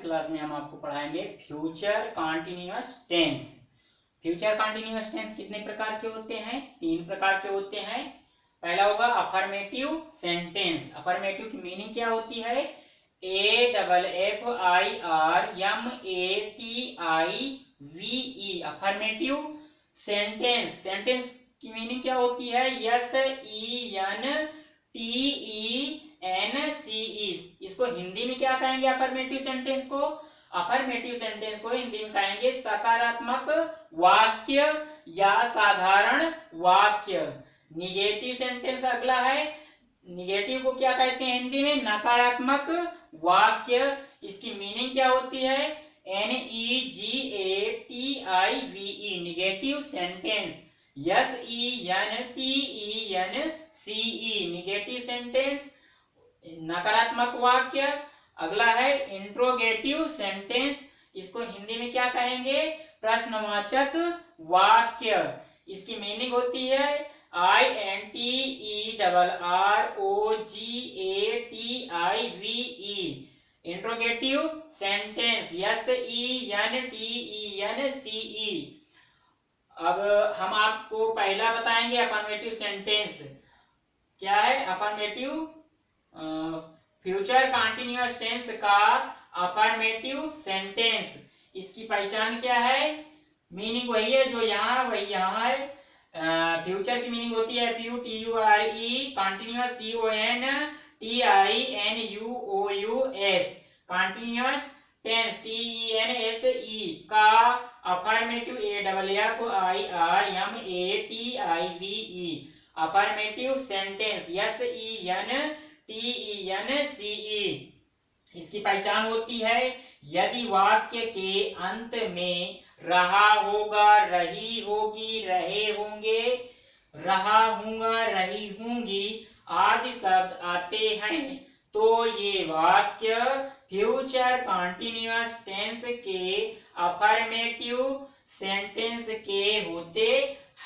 Class में हम आपको पढ़ाएंगे future continuous tense. Future continuous tense कितने प्रकार के होते हैं? 3 प्रकार के होते हैं। पहला होगा अफर्मेटिव सेंटेंस। अफर्मेटिव की मीनिंग क्या होती है? AFFIRMATIVE। Affirmative sentence. सेंटेंस की मीनिंग क्या होती है? SENTENCE। इसको हिंदी में क्या कहेंगे? अफर्मेटिव सेंटेंस को, अफर्मेटिव सेंटेंस को हिंदी में कहेंगे सकारात्मक वाक्य या साधारण वाक्य। निगेटिव सेंटेंस अगला है। निगेटिव को क्या कहते हैं हिंदी में? नकारात्मक वाक्य। इसकी मीनिंग क्या होती है? NEGATIVE negative sentence. SENTENCE negative sentence, नकारात्मक वाक्य। अगला है इंट्रोगेटिव सेंटेंस। इसको हिंदी में क्या कहेंगे? प्रश्नवाचक वाक्य। इसकी मीनिंग होती है INTERROGATIVE इंट्रोगेटिव सेंटेंस। SENTENCE। अब हम आपको पहला बताएंगे अफर्मेटिव सेंटेंस। क्या है अफर्मेटिव? फ्यूचर कॉन्टिन्यूअस टेंस का अफर्मेटिव सेंटेंस। इसकी पहचान क्या है? मीनिंग वही है जो यहाँ वही यहाँ है। फ्यूचर की मीनिंग होती है FUTURE continuous CONTINUOUS continuous tense TENSE का affirmative AFFIRMATIVE affirmative sentence SENTENCE। इसकी पहचान होती है यदि वाक्य के अंत में रहा होगा, रही होगी, रहे होंगे, रहा हूंगा, रही होंगी आदि शब्द आते हैं तो ये वाक्य फ्यूचर कॉन्टिन्यूअस टेंस के अफर्मेटिव सेंटेंस के होते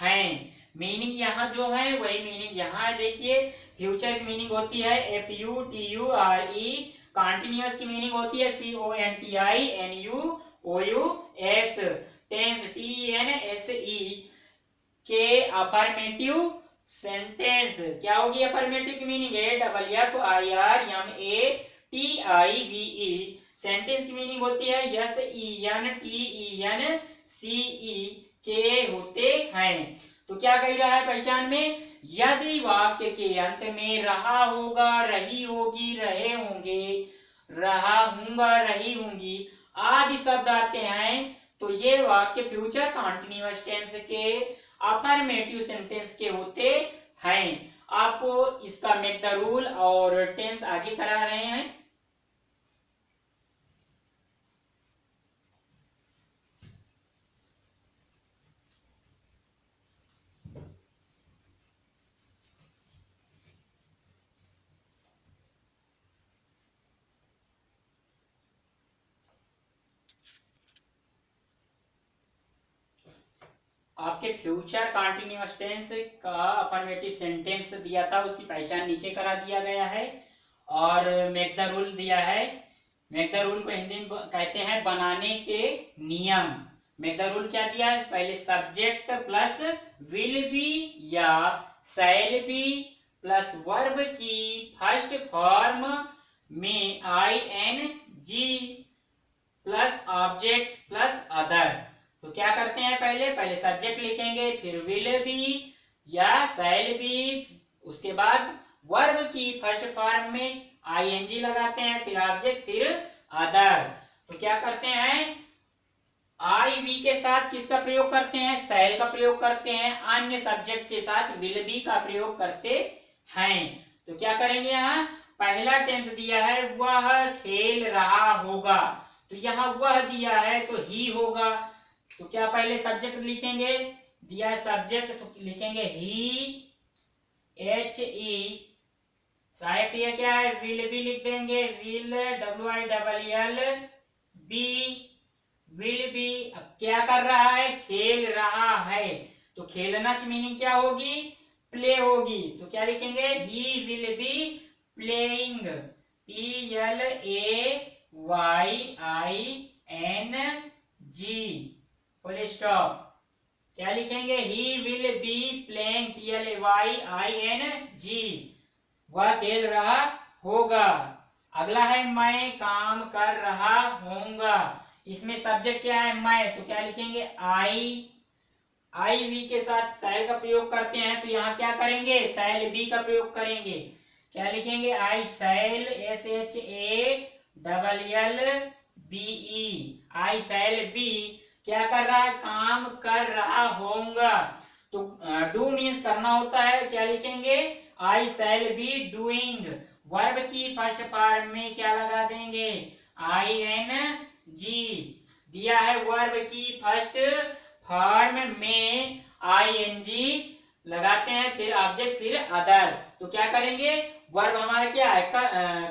हैं। मीनिंग यहाँ जो है वही मीनिंग यहाँ है। देखिए फ्यूचर की मीनिंग होती है FUTURE, कॉन्टिन्यूअस की मीनिंग होती है CONTINUOUS, टेंस TENSE के अफर्मेटिव सेंटेंस। क्या होगी अफर्मेटिव की मीनिंग? AFFIRMATIVE सेंटेंस की मीनिंग होती है SENTENCE के होते हैं। तो क्या कह रहा है पहचान में? यदि वाक्य के अंत में रहा होगा, रही होगी, रहे होंगे, रहा हूंगा, रही होंगी आदि शब्द आते हैं तो ये वाक्य फ्यूचर कॉन्टिन्यूअस टेंस के अफर्मेटिव सेंटेंस के होते हैं। आपको इसका मेक द रूल और टेंस आगे करा रहे हैं। आपके फ्यूचर कॉन्टिन्यूअस टेंस का अफर्मेटिव सेंटेंस दिया था, उसकी पहचान नीचे करा दिया गया है और मेक द रूल दिया है। मेक द रूल को हिंदी में कहते हैं बनाने के नियम। मेक द रूल क्या दिया है? पहले सब्जेक्ट प्लस विल बी या शैल बी प्लस वर्ब की फर्स्ट फॉर्म में ING plus object plus other. तो क्या करते हैं? पहले सब्जेक्ट लिखेंगे, फिर विल बी या शैल बी, उसके बाद वर्ब की फर्स्ट फॉर्म में ING लगाते हैं, फिर ऑब्जेक्ट, फिर अदर। तो क्या करते हैं? IV के साथ किसका प्रयोग करते हैं? शैल का प्रयोग करते हैं। अन्य सब्जेक्ट के साथ विल बी का प्रयोग करते हैं। तो क्या करेंगे? यहाँ पहला टेंस दिया है वह खेल रहा होगा, तो यहाँ वह दिया है तो ही होगा। तो क्या पहले सब्जेक्ट लिखेंगे? दिया है सब्जेक्ट तो लिखेंगे ही, HE। सहायक क्रिया क्या है? विल बी लिख देंगे, will WILL be, will be. अब क्या कर रहा है? खेल रहा है, तो खेलना की मीनिंग क्या होगी? प्ले होगी। तो क्या लिखेंगे? He will be playing, full stop. क्या लिखेंगे? He will be playing, PLAYING, वह खेल रहा होगा। अगला है मैं काम कर रहा होऊंगा। इसमें सब्जेक्ट क्या है? मैं, तो क्या लिखेंगे? आई वी के साथ शैल का प्रयोग करते हैं, तो यहाँ क्या करेंगे? शैल बी का प्रयोग करेंगे। क्या लिखेंगे? आई शैल, SHALLBE, आई शैल बी क्या कर रहा है? काम कर रहा होऊंगा। तो डू मीन्स करना होता है, क्या लिखेंगे? आई शैल बी डूइंग। वर्ब की फर्स्ट फॉर्म में क्या लगा देंगे? ING। दिया है वर्ब की फर्स्ट फॉर्म में ING लगाते हैं, फिर ऑब्जेक्ट, फिर अदर। तो क्या करेंगे? वर्ब हमारा क्या है?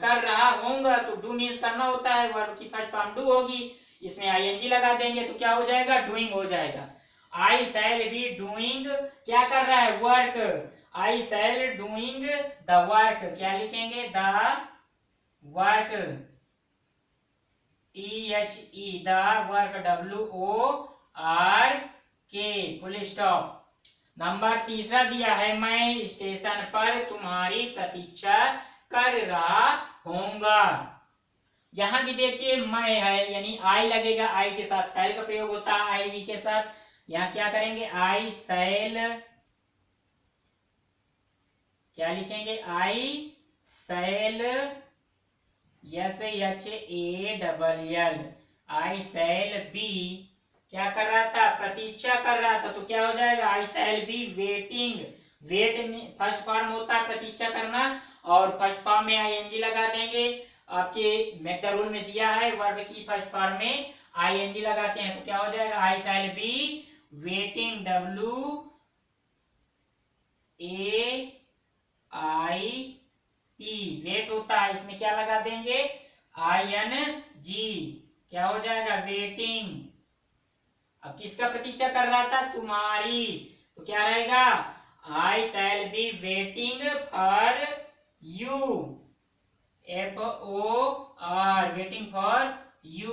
कर रहा होऊंगा, तो डू मीन्स करना होता है, वर्ब की फर्स्ट फॉर्म डू होगी, इसमें ING लगा देंगे तो क्या हो जाएगा? डूइंग हो जाएगा। आई शैल बी डूइंग, क्या कर रहा है? Work. I shall doing the work, क्या लिखेंगे? The work, THE, the work, WORK, full stop. Number तीसरा दिया है मैं स्टेशन पर तुम्हारी प्रतीक्षा कर रहा होऊंगा। यहां भी देखिए मैं है, यानी आई लगेगा, आई के साथ शैल का प्रयोग होता है, आई वी के साथ। यहाँ क्या करेंगे? आई शैल, क्या लिखेंगे? आई शैल, SHALL, आई शैल बी क्या कर रहा था? प्रतीक्षा कर रहा था, तो क्या हो जाएगा? I shall be waiting. Wait में फर्स्ट फॉर्म होता है प्रतीक्षा करना, और फर्स्ट फॉर्म में ING लगा देंगे। आपके मेक द रूल में दिया है वर्ब की फर्स्ट फॉर्म में ING लगाते हैं, तो क्या हो जाएगा? I shall be waiting, WAIT, wait होता है, इसमें क्या लगा देंगे? ING, क्या हो जाएगा? वेटिंग। अब किसका प्रतीक्षा कर रहा था? तुम्हारी, तो क्या रहेगा? I shall be waiting for you, FOR, waiting for you,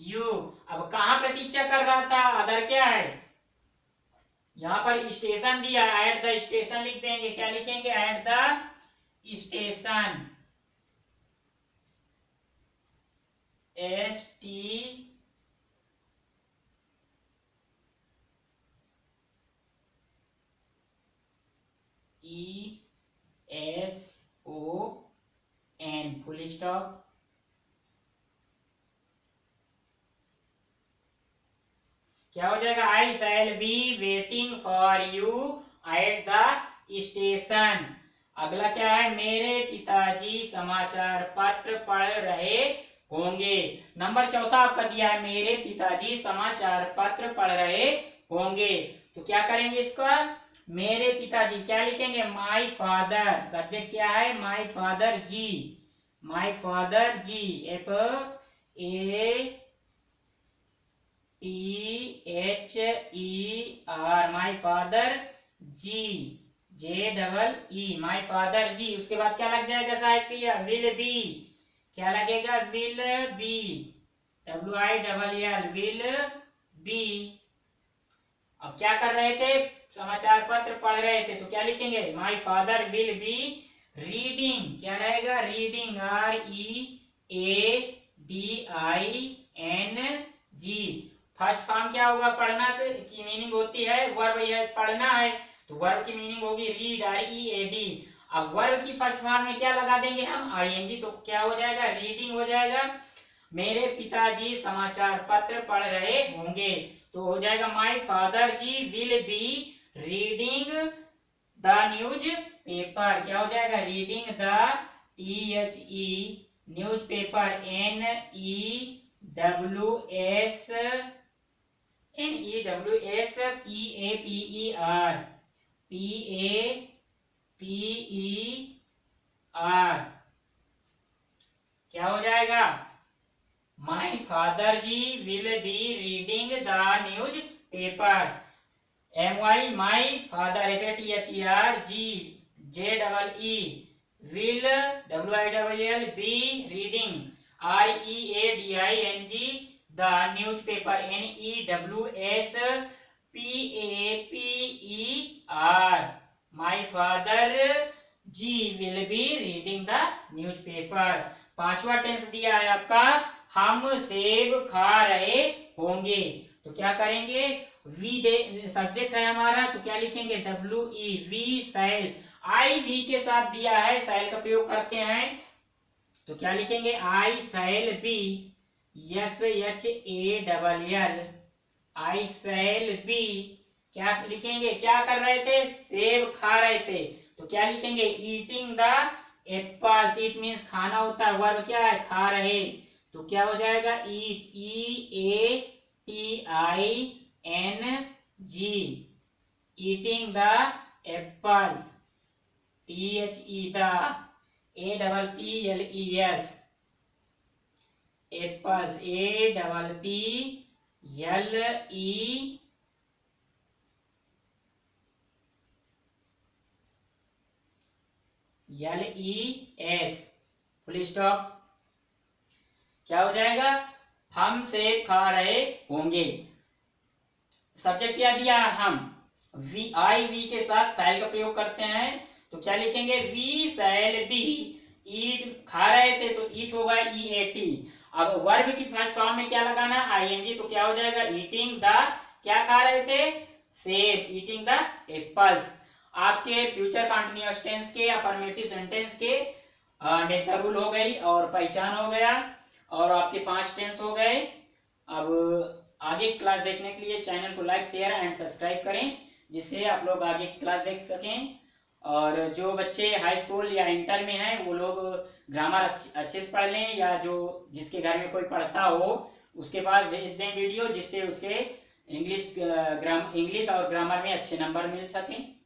YOU। अब कहाँ प्रतीक्षा कर रहा था? अदर क्या है? यहाँ पर स्टेशन दिया, एट द स्टेशन लिख देंगे। क्या लिखेंगे? At the station, STESON, full stop. क्या हो जाएगा? I shall be waiting for you at the station. अगला क्या है? मेरे पिताजी समाचार पत्र पढ़ रहे होंगे। नंबर चौथा आपका दिया है, मेरे पिताजी समाचार पत्र पढ़ रहे होंगे। तो क्या करेंगे इसका? मेरे पिताजी, क्या लिखेंगे? माई फादर, सब्जेक्ट क्या है? My father ji, my father ji, FATHER, my father ji, JEE, my father ji. उसके बाद क्या लग जाएगा साहब? प्रिया, विल बी, क्या लगेगा? Will be, WILL, will be. अब क्या कर रहे थे? समाचार पत्र पढ़ रहे थे, तो क्या लिखेंगे? My father will be reading, क्या रहेगा? Reading, READING। फर्स्ट फॉर्म क्या होगा? पढ़ना की मीनिंग होती है, वर्ब यह पढ़ना है, तो वर्ब की मीनिंग होगी रीड, READ। अब वर्ब की फर्स्ट फॉर्म में क्या लगा देंगे हम? ING, तो क्या हो जाएगा? रीडिंग हो जाएगा। मेरे पिताजी समाचार पत्र पढ़ रहे होंगे, तो हो जाएगा my father ji will be reading the newspaper. क्या हो जाएगा? Reading the, THE, newspaper, PAPER। क्या हो जाएगा? My father ji will be reading the newspaper. My father, FATHER, GJEE, will, WILL, be reading. READING the newspaper, NEWSPAPER, my father ji will be reading the newspaper. पांचवा tense दिया है आपका हम सेब खा रहे होंगे, तो क्या करेंगे, वी दे सब्जेक्ट है हमारा, तो क्या लिखेंगे, WE, we shall, I we के साथ दिया है, सैल का प्रयोग करते हैं, तो क्या लिखेंगे, I shall be, SHALL, I shall be, क्या लिखेंगे, क्या कर रहे थे, सेब खा रहे थे, तो क्या लिखेंगे, eating the apples, it means खाना होता है, वर्ब क्या है, खा रहे, तो क्या हो जाएगा, ईट, EATING, eating the apples, THE the APPLES, apples, APPLES, full stop. क्या हो जाएगा, हम सेब खा रहे होंगे, सब्जेक्ट क्या दिया, हम, वी, आई वी के साथ सैल का प्रयोग करते हैं, तो क्या लिखेंगे, वी सैल बी, ईट खा रहे थे तो ईट होगा EAT, अब वर्ब की फर्स्ट फॉर्म में क्या लगाना, ING, तो क्या हो जाएगा, ईटिंग द, क्या खा रहे थे, सेब, ईटिंग द एप्पल्स। आपके फ्यूचर कंटीन्यूअस टेंस के, अफर्मेटिव सेंटेंस के मेक द रूल हो गई और पहचान हो गया, और आपके 5 टेंस हो गए। अब आगे क्लास देखने के लिए चैनल को लाइक, शेयर एंड सब्सक्राइब करें, जिससे आप लोग आगे क्लास देख सकें, और जो बच्चे हाई स्कूल या इंटर में हैं वो लोग ग्रामर अच्छे से पढ़ लें, या जो जिसके घर में कोई पढ़ता हो उसके पास भेज दें वीडियो, जिससे उसके इंग्लिश और ग्रामर में अच्छे नंबर मिल सकें।